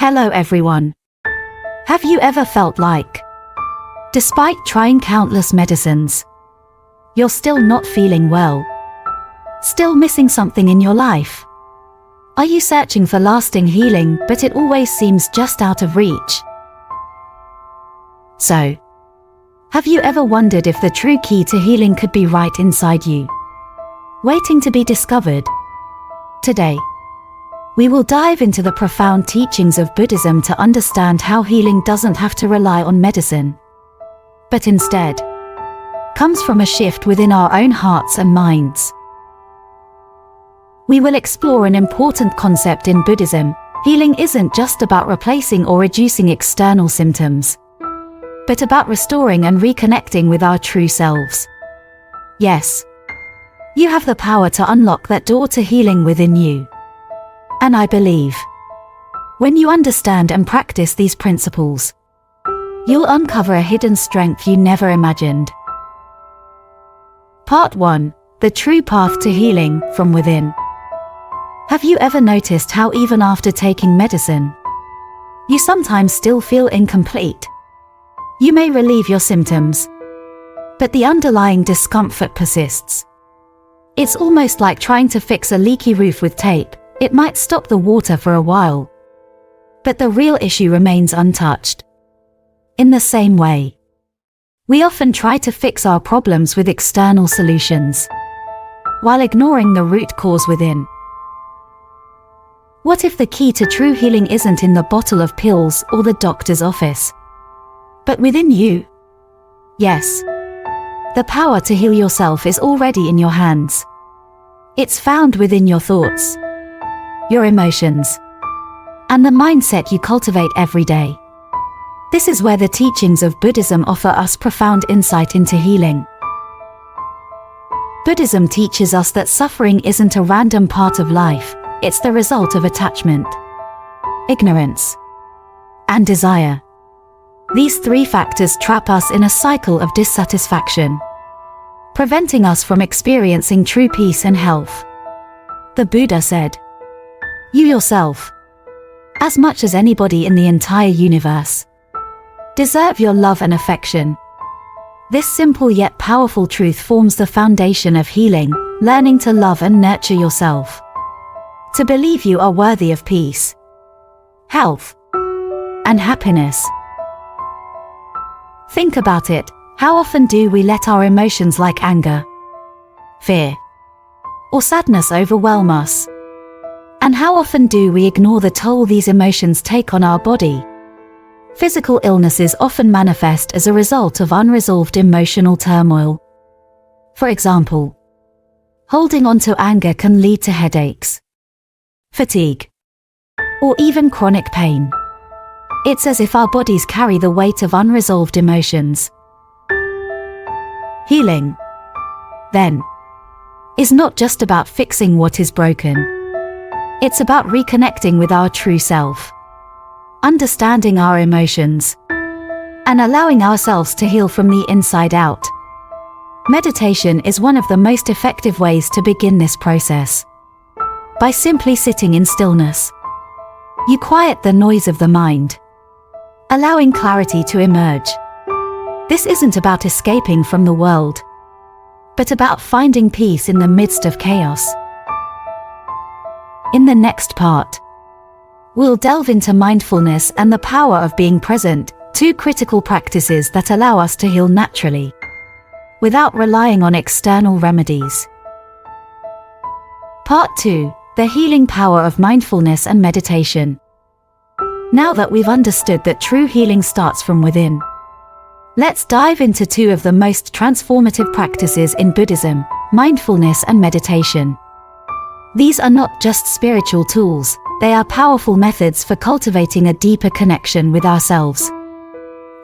Hello everyone. Have you ever felt like, despite trying countless medicines, you're still not feeling well? Still missing something in your life? Are you searching for lasting healing, but it always seems just out of reach? So, have you ever wondered if the true key to healing could be right inside you, waiting to be discovered? Today, we will dive into the profound teachings of Buddhism to understand how healing doesn't have to rely on medicine, but instead comes from a shift within our own hearts and minds. We will explore an important concept in Buddhism. Healing isn't just about replacing or reducing external symptoms, but about restoring and reconnecting with our true selves. Yes, you have the power to unlock that door to healing within you. And I believe, when you understand and practice these principles, you'll uncover a hidden strength you never imagined. Part 1. The True Path to Healing from Within. Have you ever noticed how even after taking medicine, you sometimes still feel incomplete? You may relieve your symptoms, but the underlying discomfort persists. It's almost like trying to fix a leaky roof with tape. It might stop the water for a while, but the real issue remains untouched. In the same way, we often try to fix our problems with external solutions, while ignoring the root cause within. What if the key to true healing isn't in the bottle of pills or the doctor's office, but within you? Yes, the power to heal yourself is already in your hands. It's found within your thoughts, your emotions, and the mindset you cultivate every day. This is where the teachings of Buddhism offer us profound insight into healing. Buddhism teaches us that suffering isn't a random part of life, it's the result of attachment, ignorance, and desire. These three factors trap us in a cycle of dissatisfaction, preventing us from experiencing true peace and health. The Buddha said, "You yourself, as much as anybody in the entire universe, deserve your love and affection." This simple yet powerful truth forms the foundation of healing, learning to love and nurture yourself, to believe you are worthy of peace, health, and happiness. Think about it. How often do we let our emotions like anger, fear, or sadness overwhelm us? And how often do we ignore the toll these emotions take on our body? Physical illnesses often manifest as a result of unresolved emotional turmoil. For example, holding on to anger can lead to headaches, fatigue, or even chronic pain. It's as if our bodies carry the weight of unresolved emotions. Healing, then, is not just about fixing what is broken. It's about reconnecting with our true self, understanding our emotions, and allowing ourselves to heal from the inside out. Meditation is one of the most effective ways to begin this process. By simply sitting in stillness, you quiet the noise of the mind, allowing clarity to emerge. This isn't about escaping from the world, but about finding peace in the midst of chaos. In the next part, we'll delve into mindfulness and the power of being present, two critical practices that allow us to heal naturally, without relying on external remedies. Part 2. The healing power of mindfulness and meditation. Now that we've understood that true healing starts from within, let's dive into two of the most transformative practices in Buddhism, mindfulness and meditation. These are not just spiritual tools, they are powerful methods for cultivating a deeper connection with ourselves,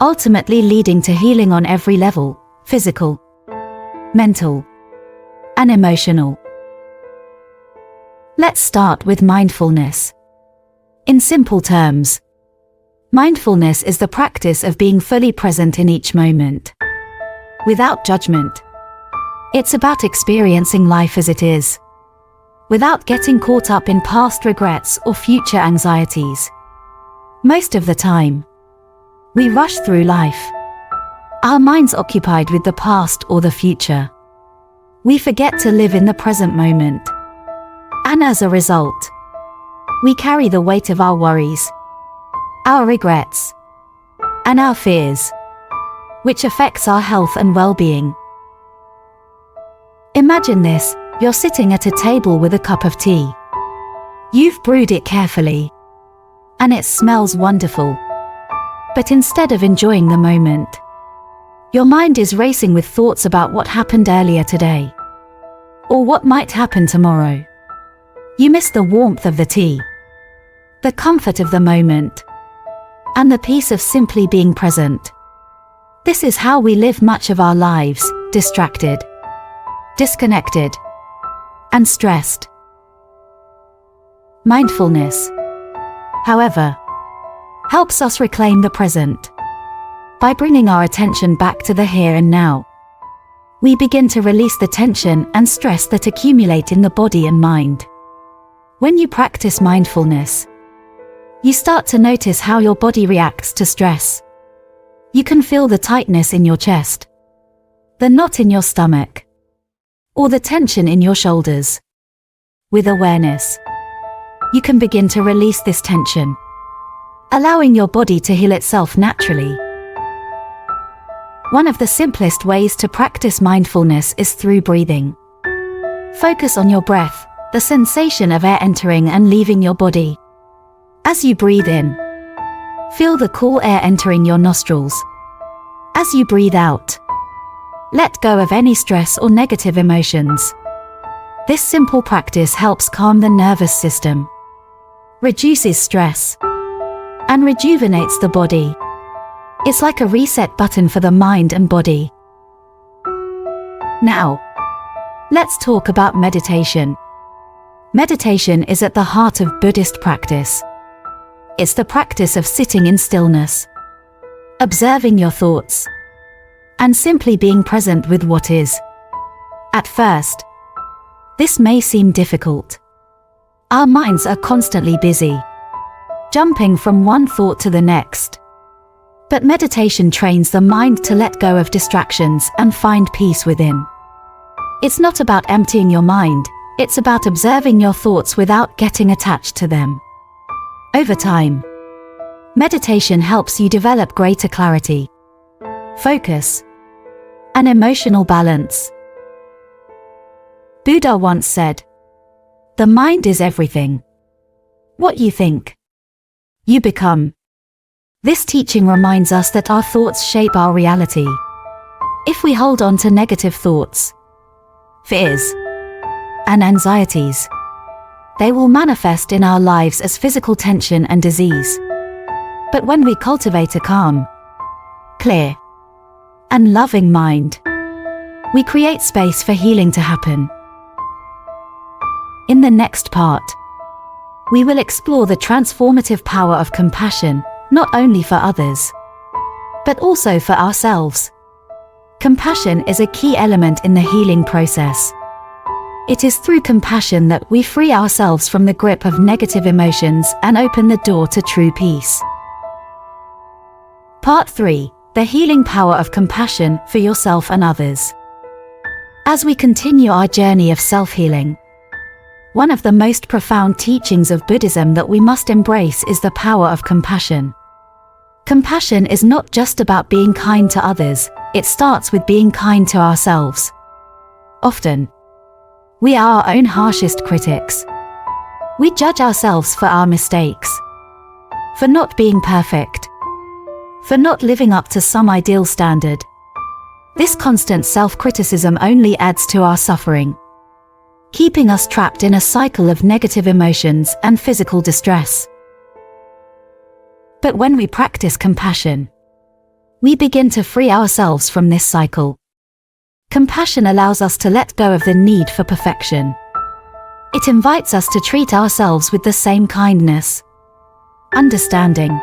ultimately leading to healing on every level: physical, mental, and emotional. Let's start with mindfulness. In simple terms, mindfulness is the practice of being fully present in each moment, without judgment. It's about experiencing life as it is, without getting caught up in past regrets or future anxieties. Most of the time, we rush through life, our minds occupied with the past or the future. We forget to live in the present moment. And as a result, we carry the weight of our worries, our regrets, and our fears, which affects our health and well-being. Imagine this: you're sitting at a table with a cup of tea. You've brewed it carefully, and it smells wonderful. But instead of enjoying the moment, your mind is racing with thoughts about what happened earlier today, or what might happen tomorrow. You miss the warmth of the tea, the comfort of the moment, and the peace of simply being present. This is how we live much of our lives: distracted, disconnected, and stressed. Mindfulness, however, helps us reclaim the present. By bringing our attention back to the here and now, we begin to release the tension and stress that accumulate in the body and mind. When you practice mindfulness, you start to notice how your body reacts to stress. You can feel the tightness in your chest, the knot in your stomach, or the tension in your shoulders. With awareness, you can begin to release this tension, allowing your body to heal itself naturally. One of the simplest ways to practice mindfulness is through breathing. Focus on your breath, the sensation of air entering and leaving your body. As you breathe in, feel the cool air entering your nostrils. As you breathe out, let go of any stress or negative emotions. This simple practice helps calm the nervous system, reduces stress, and rejuvenates the body. It's like a reset button for the mind and body. Now, let's talk about meditation. Meditation is at the heart of Buddhist practice. It's the practice of sitting in stillness, observing your thoughts, and simply being present with what is. At first, this may seem difficult. Our minds are constantly busy, jumping from one thought to the next. But meditation trains the mind to let go of distractions and find peace within. It's not about emptying your mind, it's about observing your thoughts without getting attached to them. Over time, meditation helps you develop greater clarity, focus, and emotional balance. Buddha once said, "The mind is everything. What you think, you become." This teaching reminds us that our thoughts shape our reality. If we hold on to negative thoughts, fears, and anxieties, they will manifest in our lives as physical tension and disease. But when we cultivate a calm, clear, and loving mind, we create space for healing to happen. In the next part, we will explore the transformative power of compassion, not only for others, but also for ourselves. Compassion is a key element in the healing process. It is through compassion that we free ourselves from the grip of negative emotions and open the door to true peace. Part 3: The healing power of compassion for yourself and others. As we continue our journey of self-healing, one of the most profound teachings of Buddhism that we must embrace is the power of compassion. Compassion is not just about being kind to others, it starts with being kind to ourselves. Often, we are our own harshest critics. We judge ourselves for our mistakes, for not being perfect, for not living up to some ideal standard. This constant self-criticism only adds to our suffering, keeping us trapped in a cycle of negative emotions and physical distress. But when we practice compassion, we begin to free ourselves from this cycle. Compassion allows us to let go of the need for perfection. It invites us to treat ourselves with the same kindness, understanding,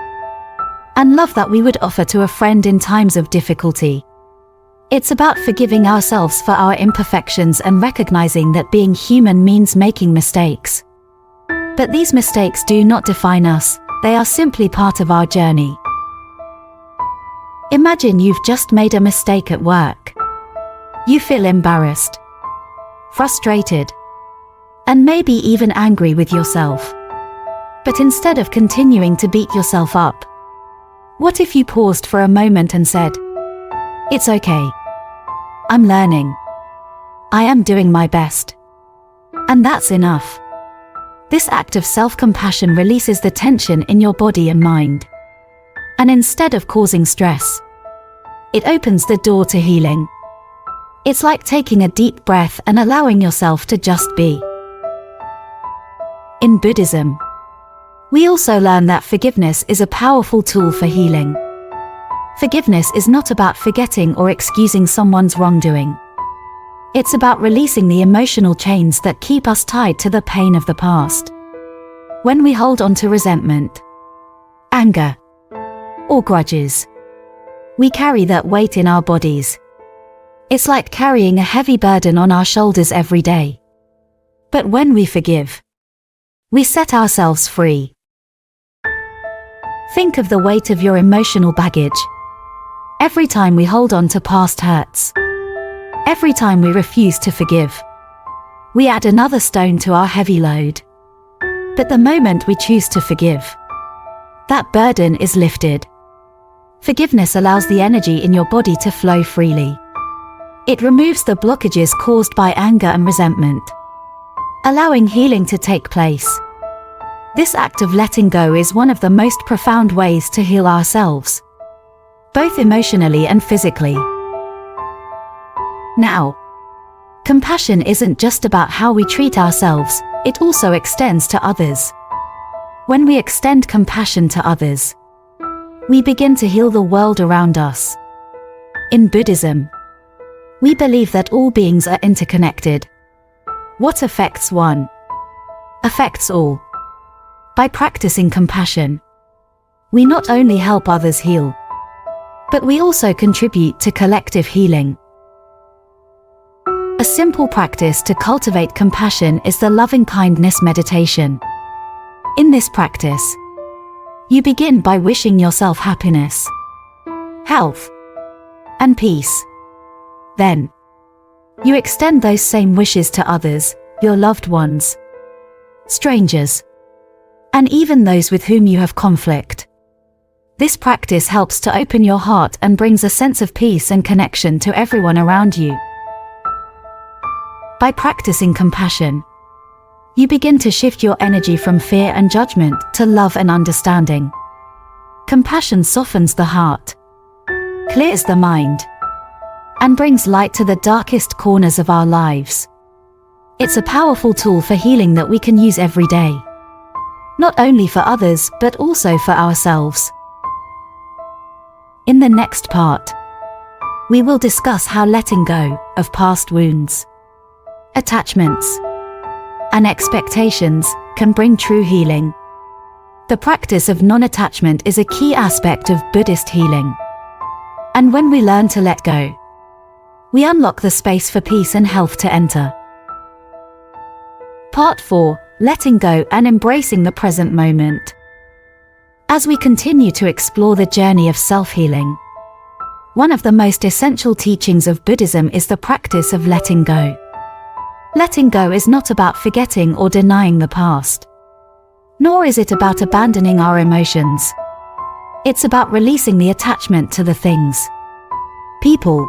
and love that we would offer to a friend in times of difficulty. It's about forgiving ourselves for our imperfections and recognizing that being human means making mistakes. But these mistakes do not define us, They are simply part of our journey. Imagine you've just made a mistake at work. You feel embarrassed, frustrated, and maybe even angry with yourself. But instead of continuing to beat yourself up, what if you paused for a moment and said, "It's okay. I'm learning. I am doing my best. And that's enough." This act of self-compassion releases the tension in your body and mind. And instead of causing stress, it opens the door to healing. It's like taking a deep breath and allowing yourself to just be. In Buddhism, we also learn that forgiveness is a powerful tool for healing. Forgiveness is not about forgetting or excusing someone's wrongdoing. It's about releasing the emotional chains that keep us tied to the pain of the past. When we hold on to resentment, anger, or grudges, we carry that weight in our bodies. It's like carrying a heavy burden on our shoulders every day. But when we forgive, we set ourselves free. Think of the weight of your emotional baggage. Every time we hold on to past hurts, every time we refuse to forgive, we add another stone to our heavy load. But the moment we choose to forgive, that burden is lifted. Forgiveness allows the energy in your body to flow freely. It removes the blockages caused by anger and resentment, allowing healing to take place. This act of letting go is one of the most profound ways to heal ourselves, both emotionally and physically. Now, compassion isn't just about how we treat ourselves, it also extends to others. When we extend compassion to others, we begin to heal the world around us. In Buddhism, we believe that all beings are interconnected. What affects one affects all. By practicing compassion, we not only help others heal, but we also contribute to collective healing. A simple practice to cultivate compassion is the loving-kindness meditation. In this practice, you begin by wishing yourself happiness, health, and peace. Then, you extend those same wishes to others, your loved ones, strangers, and even those with whom you have conflict. This practice helps to open your heart and brings a sense of peace and connection to everyone around you. By practicing compassion, you begin to shift your energy from fear and judgment to love and understanding. Compassion softens the heart, clears the mind, and brings light to the darkest corners of our lives. It's a powerful tool for healing that we can use every day, not only for others but also for ourselves. In the next part, we will discuss how letting go of past wounds, attachments, and expectations can bring true healing. The practice of non-attachment is a key aspect of Buddhist healing. And when we learn to let go, we unlock the space for peace and health to enter. Part 4: Letting Go and Embracing the Present Moment. As we continue to explore the journey of self-healing, one of the most essential teachings of Buddhism is the practice of letting go. Letting go is not about forgetting or denying the past, nor is it about abandoning our emotions. It's about releasing the attachment to the things, people,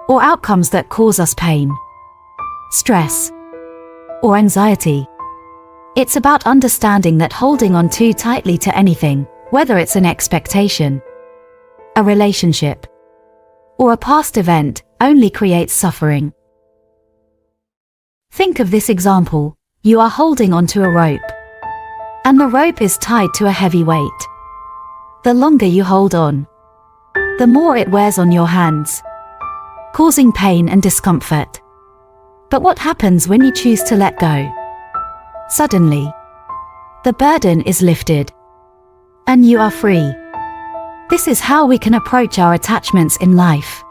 or outcomes that cause us pain, stress, or anxiety. It's about understanding that holding on too tightly to anything, whether it's an expectation, a relationship, or a past event, only creates suffering. Think of this example. You are holding onto a rope, and the rope is tied to a heavy weight. The longer you hold on, the more it wears on your hands, causing pain and discomfort. But what happens when you choose to let go? Suddenly, the burden is lifted, and you are free. This is how we can approach our attachments in life.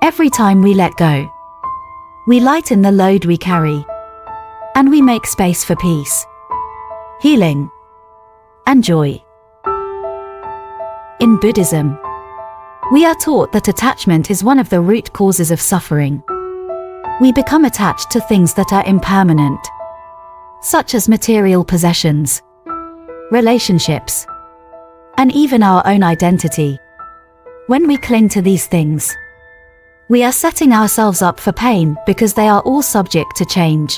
Every time we let go, we lighten the load we carry, and we make space for peace, healing, and joy. In Buddhism, we are taught that attachment is one of the root causes of suffering. We become attached to things that are impermanent, such as material possessions, relationships, and even our own identity. When we cling to these things, we are setting ourselves up for pain because they are all subject to change.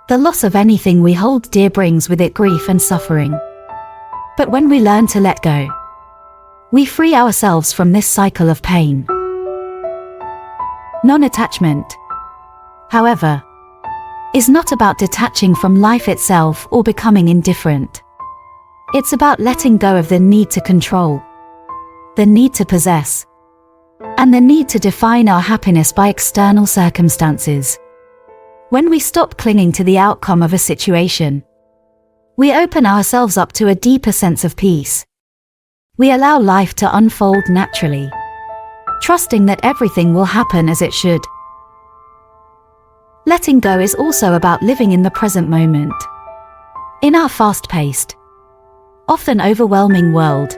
The loss of anything we hold dear brings with it grief and suffering. But when we learn to let go, we free ourselves from this cycle of pain. Non-attachment, however, is not about detaching from life itself or becoming indifferent. It's about letting go of the need to control, the need to possess, and the need to define our happiness by external circumstances. When we stop clinging to the outcome of a situation, we open ourselves up to a deeper sense of peace. We allow life to unfold naturally, trusting that everything will happen as it should. Letting go is also about living in the present moment. In our fast-paced, often overwhelming world,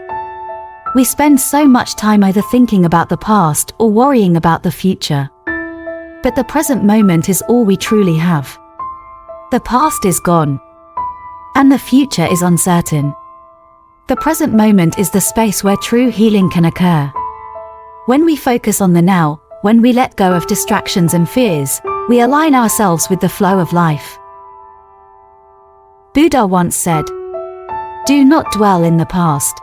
we spend so much time either thinking about the past or worrying about the future. But the present moment is all we truly have. The past is gone, and the future is uncertain. The present moment is the space where true healing can occur. When we focus on the now, when we let go of distractions and fears, we align ourselves with the flow of life. Buddha once said, "Do not dwell in the past.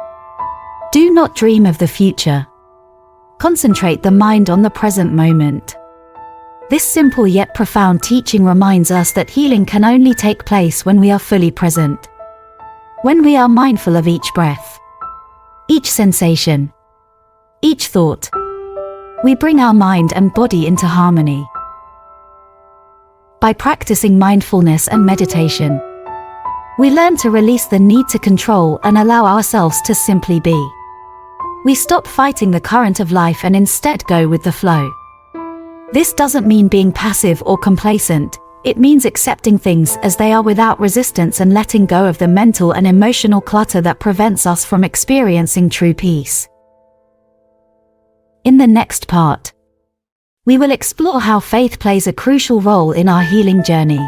Do not dream of the future. Concentrate the mind on the present moment." This simple yet profound teaching reminds us that healing can only take place when we are fully present. When we are mindful of each breath, each sensation, each thought, we bring our mind and body into harmony. By practicing mindfulness and meditation, we learn to release the need to control and allow ourselves to simply be. We stop fighting the current of life and instead go with the flow. This doesn't mean being passive or complacent. It means accepting things as they are without resistance and letting go of the mental and emotional clutter that prevents us from experiencing true peace. In the next part, we will explore how faith plays a crucial role in our healing journey.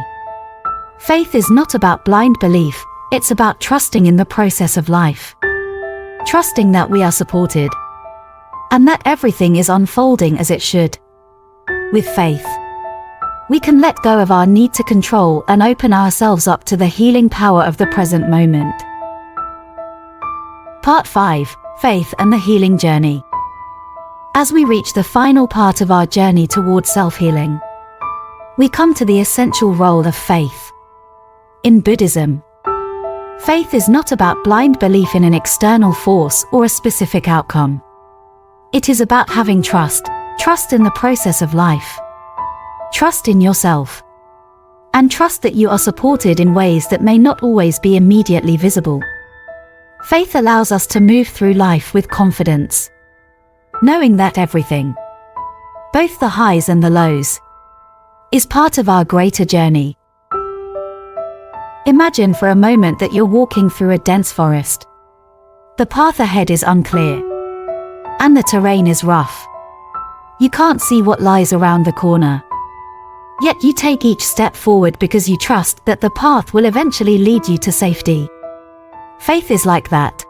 Faith is not about blind belief, it's about trusting in the process of life. Trusting that we are supported, and that everything is unfolding as it should. With faith, we can let go of our need to control and open ourselves up to the healing power of the present moment. Part 5, Faith and the Healing Journey. As we reach the final part of our journey towards self-healing, we come to the essential role of faith. In Buddhism, faith is not about blind belief in an external force or a specific outcome. It is about having trust in the process of life. Trust in yourself. And trust that you are supported in ways that may not always be immediately visible. Faith allows us to move through life with confidence, knowing that everything, both the highs and the lows, is part of our greater journey. Imagine for a moment that you're walking through a dense forest. The path ahead is unclear, and the terrain is rough. You can't see what lies around the corner. Yet you take each step forward because you trust that the path will eventually lead you to safety. Faith is like that.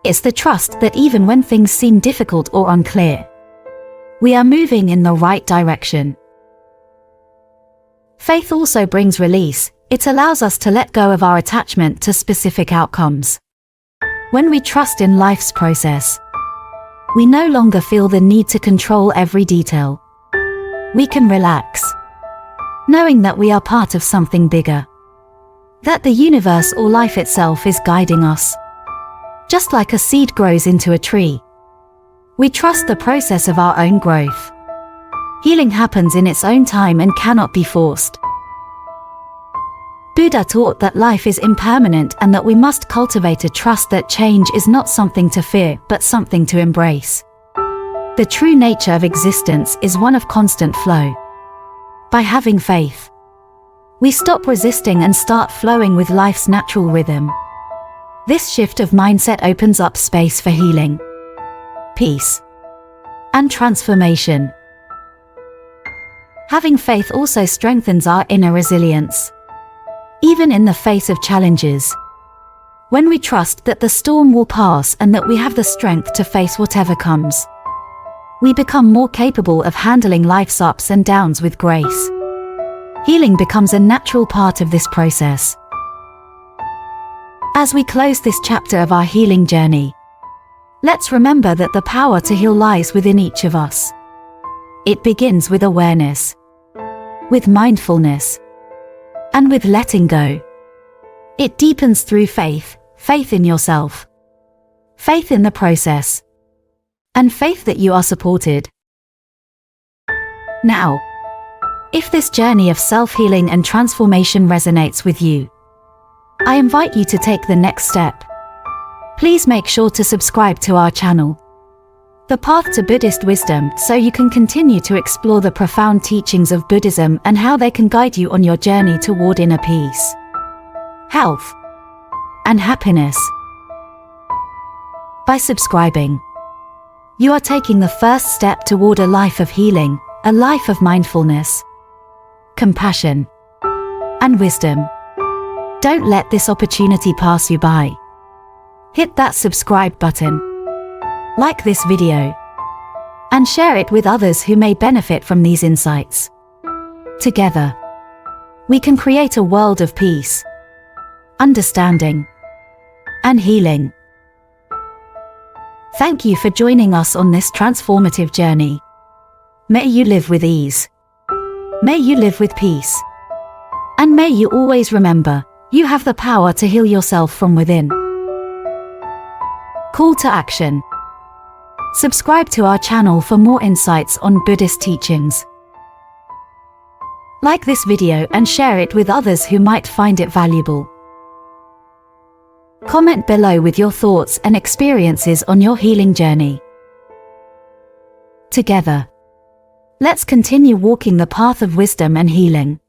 It's the trust that even when things seem difficult or unclear, we are moving in the right direction. Faith also brings release. It allows us to let go of our attachment to specific outcomes. When we trust in life's process, we no longer feel the need to control every detail. We can relax, knowing that we are part of something bigger, that the universe or life itself is guiding us. Just like a seed grows into a tree, we trust the process of our own growth. Healing happens in its own time and cannot be forced. Buddha taught that life is impermanent and that we must cultivate a trust that change is not something to fear, but something to embrace. The true nature of existence is one of constant flow. By having faith, we stop resisting and start flowing with life's natural rhythm. This shift of mindset opens up space for healing, peace, and transformation. Having faith also strengthens our inner resilience. Even in the face of challenges, when we trust that the storm will pass and that we have the strength to face whatever comes, we become more capable of handling life's ups and downs with grace. Healing becomes a natural part of this process. As we close this chapter of our healing journey, let's remember that the power to heal lies within each of us. It begins with awareness, with mindfulness, and with letting go. It deepens through faith, faith in yourself, faith in the process, and faith that you are supported. Now, if this journey of self-healing and transformation resonates with you, I invite you to take the next step. Please make sure to subscribe to our channel, The Path to Buddhist Wisdom, so you can continue to explore the profound teachings of Buddhism and how they can guide you on your journey toward inner peace, health, and happiness. By subscribing, you are taking the first step toward a life of healing, a life of mindfulness, compassion, and wisdom. Don't let this opportunity pass you by. Hit that subscribe button, like this video, and share it with others who may benefit from these insights. Together, we can create a world of peace, understanding, and healing. Thank you for joining us on this transformative journey. May you live with ease. May you live with peace. And may you always remember, you have the power to heal yourself from within. Call to action. Subscribe to our channel for more insights on Buddhist teachings. Like this video and share it with others who might find it valuable. Comment below with your thoughts and experiences on your healing journey. Together, let's continue walking the path of wisdom and healing.